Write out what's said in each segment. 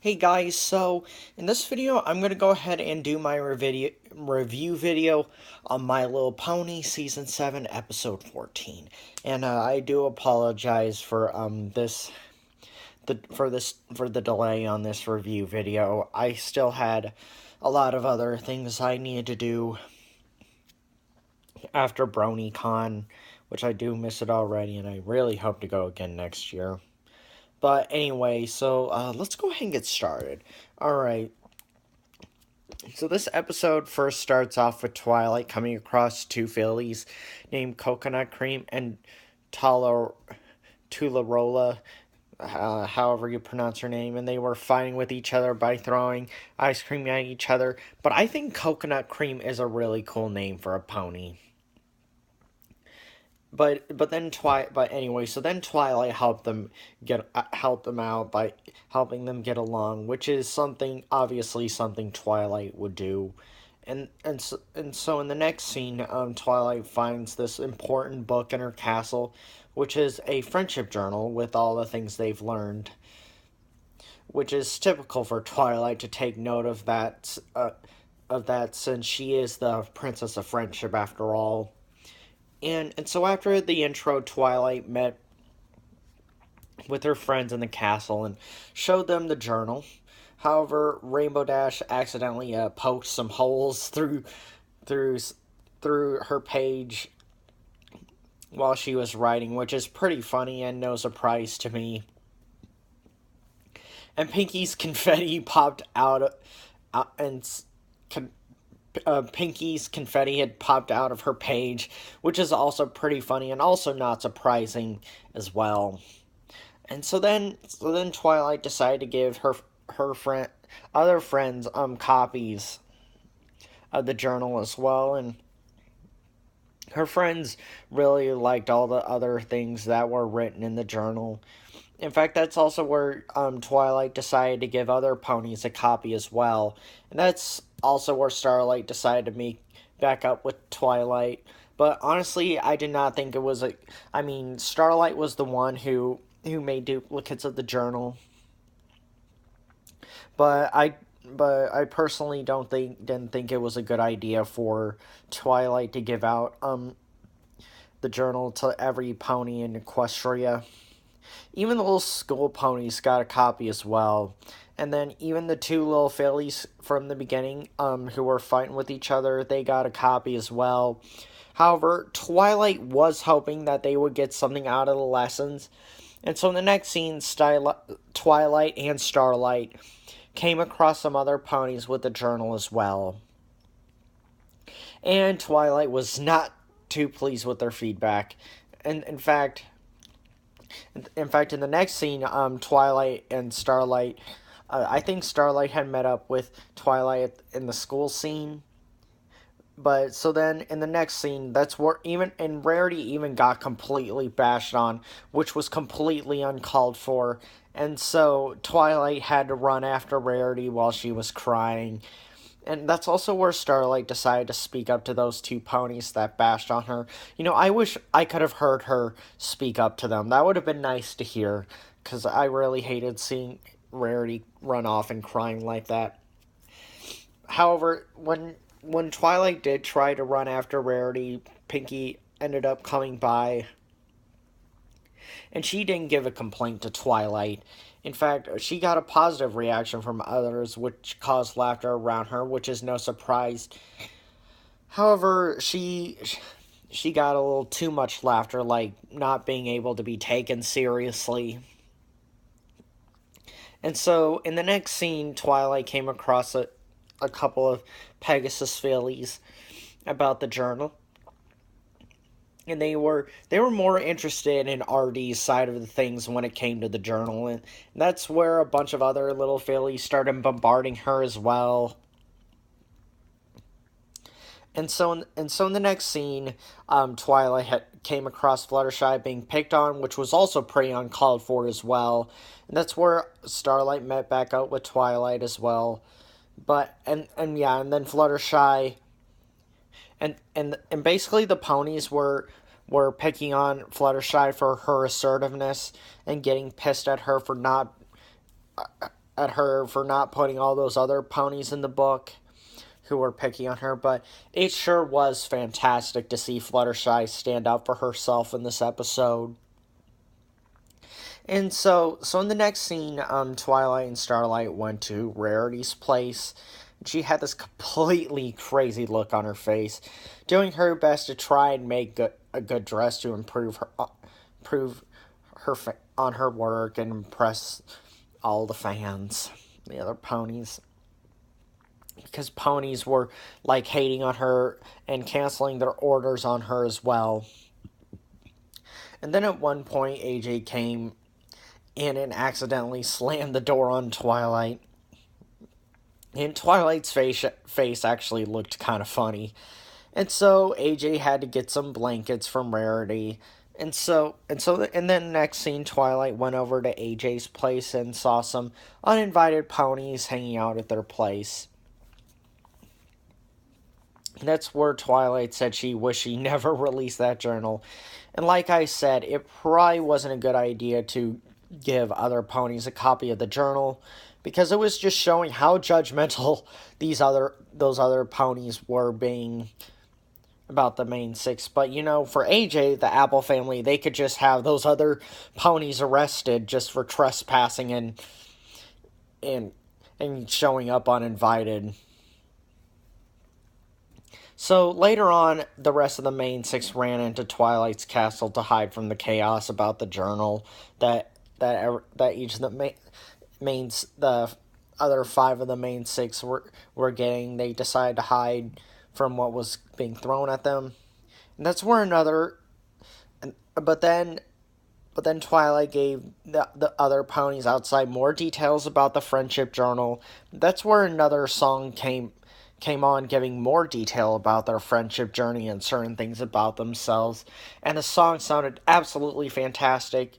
Hey guys, so in this video I'm going to go ahead and do my review video on My Little Pony Season 7 Episode 14. And I do apologize for for the delay on this review video. I still had a lot of other things I needed to do after BronyCon, which I do miss it already, and I really hope to go again next year. But anyway, so let's go ahead and get started. Alright, so this episode first starts off with Twilight coming across two fillies named Coconut Cream and Tularola, however you pronounce her name, and they were fighting with each other by throwing ice cream at each other. But I think Coconut Cream is a really cool name for a pony. But then Twilight helped them out by helping them get along, which is obviously something Twilight would do. And so in the next scene, Twilight finds this important book in her castle, which is a friendship journal with all the things they've learned, which is typical for Twilight to take note of that since she is the princess of friendship after all. And so after the intro, Twilight met with her friends in the castle and showed them the journal. However, Rainbow Dash accidentally poked some holes through her page while she was writing, which is pretty funny and no surprise to me. And Pinky's confetti popped out, Pinky's confetti had popped out of her page, which is also pretty funny and also not surprising as well. And so then Twilight decided to give her other friends copies of the journal as well, and her friends really liked all the other things that were written in the journal. In fact, that's also where Twilight decided to give other ponies a copy as well. And that's also where Starlight decided to make back up with Twilight. But honestly, I did not think it was Starlight was the one who made duplicates of the journal. But I personally didn't think it was a good idea for Twilight to give out the journal to every pony in Equestria. Even the little school ponies got a copy as well. And then even the two little fillies from the beginning, who were fighting with each other, they got a copy as well. However, Twilight was hoping that they would get something out of the lessons. And so in the next scene, Twilight and Starlight came across some other ponies with the journal as well. And Twilight was not too pleased with their feedback. And in fact, in the next scene, Twilight and Starlight, I think Starlight had met up with Twilight in the school scene. But so then in the next scene, that's where Rarity even got completely bashed on, which was completely uncalled for. And so Twilight had to run after Rarity while she was crying. And that's also where Starlight decided to speak up to those two ponies that bashed on her. I wish I could have heard her speak up to them. That would have been nice to hear, because I really hated seeing Rarity run off and crying like that. However, when Twilight did try to run after Rarity, Pinky ended up coming by, and she didn't give a complaint to Twilight. In fact, she got a positive reaction from others, which caused laughter around her, which is no surprise. However, she got a little too much laughter, like not being able to be taken seriously. And so, in the next scene, Twilight came across a couple of Pegasus fillies about the journal. And they were more interested in RD's side of the things when it came to the journal, and that's where a bunch of other little fillies started bombarding her as well. And so in the next scene, Twilight came across Fluttershy being picked on, which was also pretty uncalled for as well. And that's where Starlight met back up with Twilight as well. But and then Fluttershy and basically the ponies were picking on Fluttershy for her assertiveness and getting pissed at her for not at her for not putting all those other ponies in the book who were picking on her, but it sure was fantastic to see Fluttershy stand up for herself in this episode. And so in the next scene, Twilight and Starlight went to Rarity's place. She had this completely crazy look on her face, doing her best to try and make a good dress to improve on her work and impress all the fans, the other ponies. Because ponies were like hating on her and canceling their orders on her as well. And then at one point, AJ came in and accidentally slammed the door on Twilight. And Twilight's face actually looked kind of funny. And so AJ had to get some blankets from Rarity. And then next scene, Twilight went over to AJ's place and saw some uninvited ponies hanging out at their place. And that's where Twilight said she wished she never released that journal. And like I said, it probably wasn't a good idea to give other ponies a copy of the journal, because it was just showing how judgmental those other ponies were being about the main six. But for AJ, the Apple family, they could just have those other ponies arrested just for trespassing and showing up uninvited. So later on, the rest of the main six ran into Twilight's castle to hide from the chaos about the journal that each of the other five of the main six were getting. They decided to hide from what was being thrown at them. And that's where but then Twilight gave the other ponies outside more details about the friendship journal. That's where another song came on, giving more detail about their friendship journey and certain things about themselves. And the song sounded absolutely fantastic.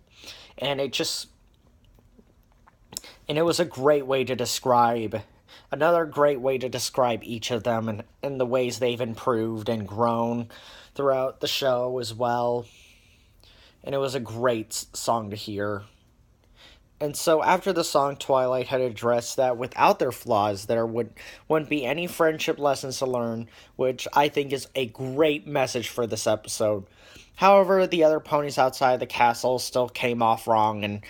And it was a great way to describe, another great way to describe each of them and the ways they've improved and grown throughout the show as well. And it was a great song to hear. And so after the song, Twilight had addressed that without their flaws, there wouldn't be any friendship lessons to learn, which I think is a great message for this episode. However, the other ponies outside the castle still came off wrong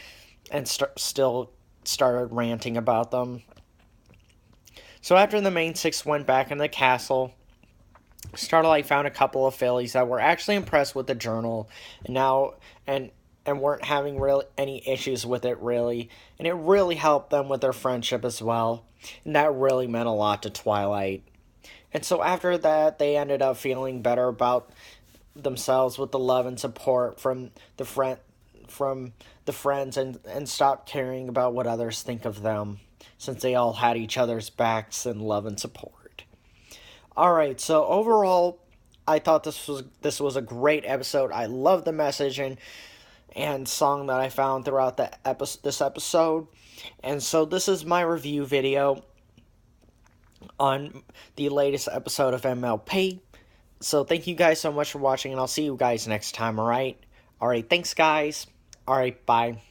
and still started ranting about them. So after the main six went back in the castle, Starlight found a couple of fillies that were actually impressed with the journal and weren't having really any issues with it really, and it really helped them with their friendship as well, and that really meant a lot to Twilight. And so after that, they ended up feeling better about themselves with the love and support from the friends and stopped caring about what others think of them, since they all had each other's backs and love and support. Alright, so overall, I thought this was a great episode. I love the message and song that I found throughout this episode. And so this is my review video on the latest episode of MLP. So thank you guys so much for watching, and I'll see you guys next time, alright? Alright, thanks guys. Alright, bye.